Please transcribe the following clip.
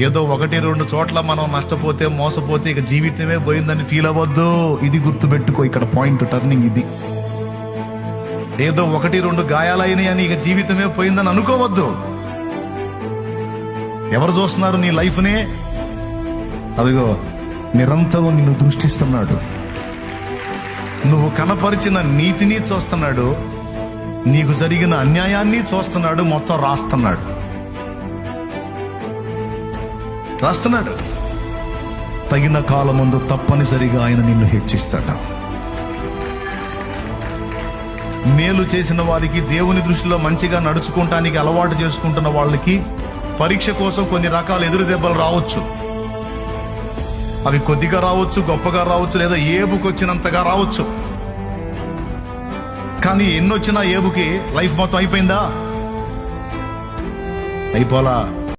ఏదో 1-2 చోట్ల మనం నష్టపోతే మోసపోతే ఇక జీవితమే పోయిందని ఫీల్ అవ్వద్దు. ఇది గుర్తుపెట్టుకో, ఇక్కడ పాయింట్ టర్నింగ్ ఇది. ఏదో 1-2 గాయాలైనాయి అని ఇక జీవితమే పోయిందని అనుకోవద్దు. ఎవరు చూస్తున్నారు నీ లైఫ్ని? అదిగో నిరంతరం నిన్ను దృష్టిస్తున్నాడు. నువ్వు కనపరిచిన నీతిని చూస్తున్నాడు, నీకు జరిగిన అన్యాయాన్ని చూస్తున్నాడు, మొత్తం రాస్తున్నాడు. తగిన కాలమందు తప్పనిసరిగా ఆయన నిన్ను హెచ్చిస్తాడు. మేలు చేసిన వారికి, దేవుని దృష్టిలో మంచిగా నడుచుకుంటానికి అలవాటు చేసుకుంటున్న వాళ్ళకి పరీక్ష కోసం కొన్ని రకాల ఎదురు దెబ్బలు రావచ్చు. అవి కొద్దిగా రావచ్చు, గొప్పగా రావచ్చు, లేదా ఏబుకొచ్చినంతగా రావచ్చు. కానీ ఎన్నొచ్చినా ఏబుకి లైఫ్ మొత్తం అయిపోయిందా? అయిపోలా.